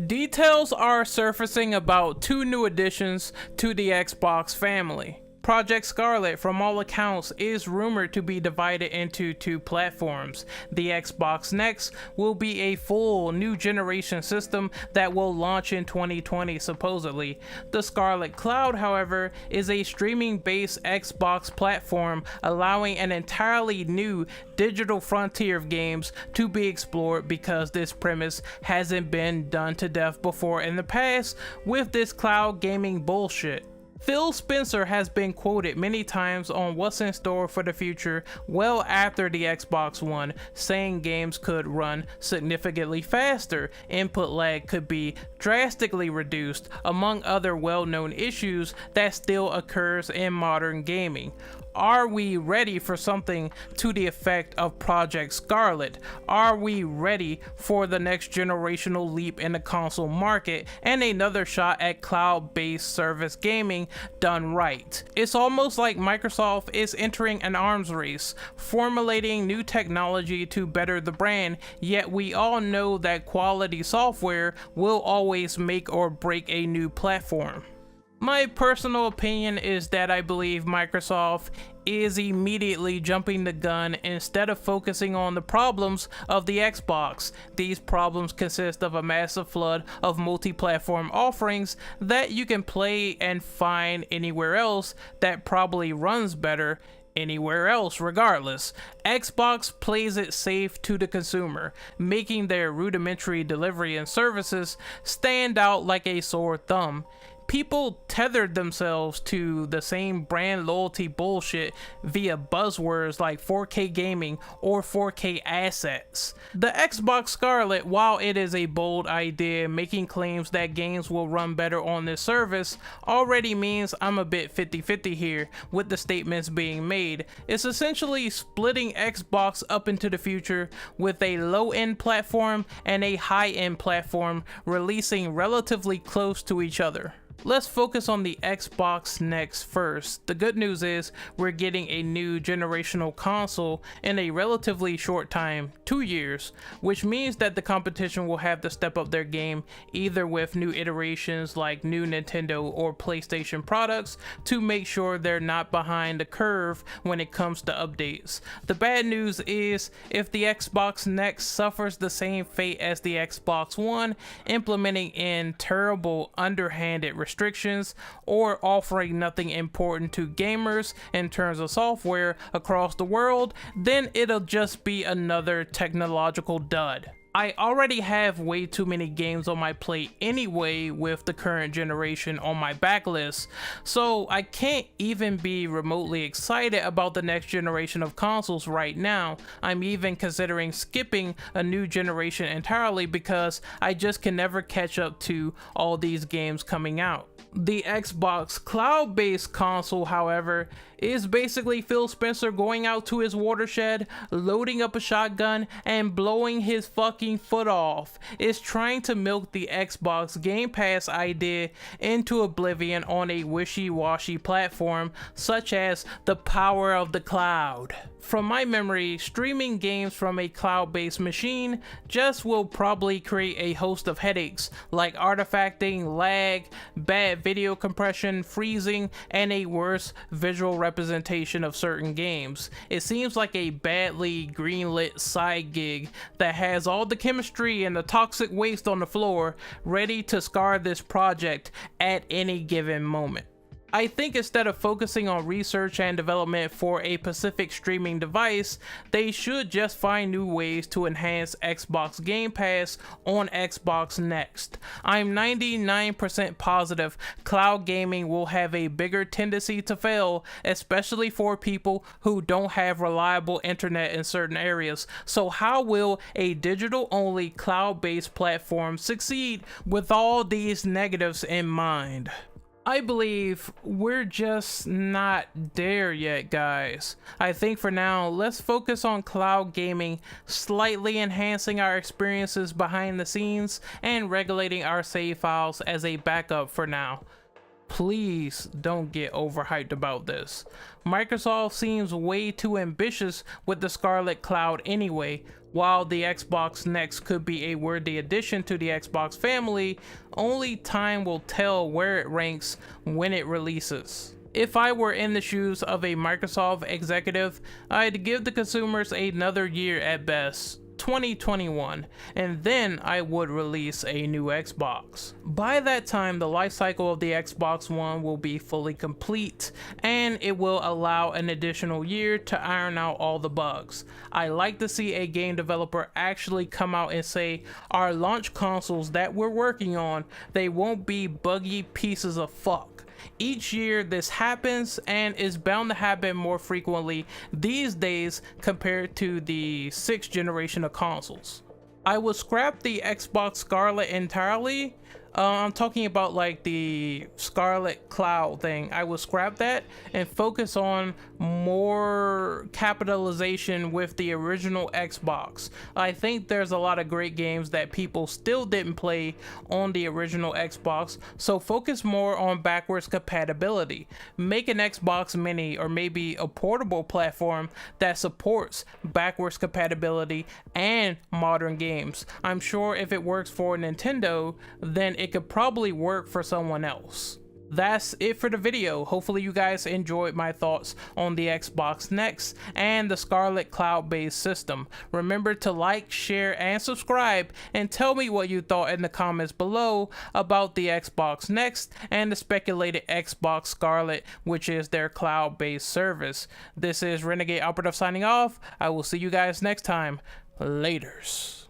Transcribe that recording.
Details are surfacing about two new additions to the Xbox family. Project Scarlett, from all accounts, is rumored to be divided into two platforms. The Xbox Next will be a full new generation system that will launch in 2020 supposedly. The Scarlett Cloud, however, is a streaming-based Xbox platform allowing an entirely new digital frontier of games to be explored, because this premise hasn't been done to death before in the past with this cloud gaming bullshit. Phil Spencer has been quoted many times on what's in store for the future well after the Xbox One, saying games could run significantly faster, input lag could be drastically reduced, among other well-known issues that still occurs in modern gaming. Are we ready for something to the effect of Project Scarlett? Are we ready for the next generational leap in the console market and another shot at cloud-based service gaming done right? It's almost like Microsoft is entering an arms race, formulating new technology to better the brand, yet we all know that quality software will always make or break a new platform. My personal opinion is that I believe Microsoft is immediately jumping the gun instead of focusing on the problems of the Xbox. These problems consist of a massive flood of multi-platform offerings that you can play and find anywhere else that probably runs better anywhere else regardless. Xbox plays it safe to the consumer, making their rudimentary delivery and services stand out like a sore thumb. People tethered themselves to the same brand loyalty bullshit via buzzwords like 4K gaming or 4K assets. The Xbox Scarlett, while it is a bold idea making claims that games will run better on this service, already means I'm a bit 50-50 here with the statements being made. It's essentially splitting Xbox up into the future, with a low-end platform and a high-end platform releasing relatively close to each other. Let's focus on the Xbox Next first. The good news is we're getting a new generational console in a relatively short time, 2 years, which means that the competition will have to step up their game, either with new iterations like new Nintendo or PlayStation products, to make sure they're not behind the curve when it comes to updates. The bad news is, if the Xbox Next suffers the same fate as the Xbox One, implementing in terrible, underhanded restrictions or offering nothing important to gamers in terms of software across the world, then it'll just be another technological dud. I already have way too many games on my plate anyway with the current generation on my backlist, so I can't even be remotely excited about the next generation of consoles right now. I'm even considering skipping a new generation entirely because I just can never catch up to all these games coming out. The Xbox cloud-based console, however, is basically Phil Spencer going out to his watershed, loading up a shotgun, and blowing his fucking foot off. It's trying to milk the Xbox Game Pass idea into oblivion on a wishy-washy platform such as the power of the cloud. From my memory, streaming games from a cloud-based machine just will probably create a host of headaches like artifacting, lag, bad video compression, freezing, and a worse visual representation of certain games. It seems like a badly greenlit side gig that has all the chemistry and the toxic waste on the floor ready to scar this project at any given moment. I think instead of focusing on research and development for a specific streaming device, they should just find new ways to enhance Xbox Game Pass on Xbox Next. I'm 99% positive cloud gaming will have a bigger tendency to fail, especially for people who don't have reliable internet in certain areas. So how will a digital-only cloud-based platform succeed with all these negatives in mind? I believe we're just not there yet, guys. I think for now, let's focus on cloud gaming, slightly enhancing our experiences behind the scenes and regulating our save files as a backup for now. Please don't get overhyped about this. Microsoft seems way too ambitious with the Scarlett Cloud anyway. While the Xbox Next could be a worthy addition to the Xbox family, only time will tell where it ranks when it releases. If I were in the shoes of a Microsoft executive, I'd give the consumers another year at best, 2021, and then I would release a new Xbox. By that time, the life cycle of the Xbox One will be fully complete, and it will allow an additional year to iron out all the bugs. I like to see a game developer actually come out and say, our launch consoles that we're working on, they won't be buggy pieces of fuck. Each year this happens, and is bound to happen more frequently these days compared to the 6th generation of consoles. I would scrap the Xbox Scarlett entirely. I'm talking about like the Scarlett Cloud thing. I will scrap that and focus on more capitalization with the original Xbox. I think there's a lot of great games that people still didn't play on the original Xbox, so focus more on backwards compatibility. Make an Xbox Mini or maybe a portable platform that supports backwards compatibility and modern games. I'm sure if it works for Nintendo, then it could probably work for someone else. That's it for the video. Hopefully you guys enjoyed my thoughts on the Xbox Next and the Scarlett cloud-based system. Remember to like, share, and subscribe, and tell me what you thought in the comments below about the Xbox Next and the speculated Xbox Scarlett, which is their cloud-based service. This is Renegade Operative signing off. I will see you guys next time. Laters.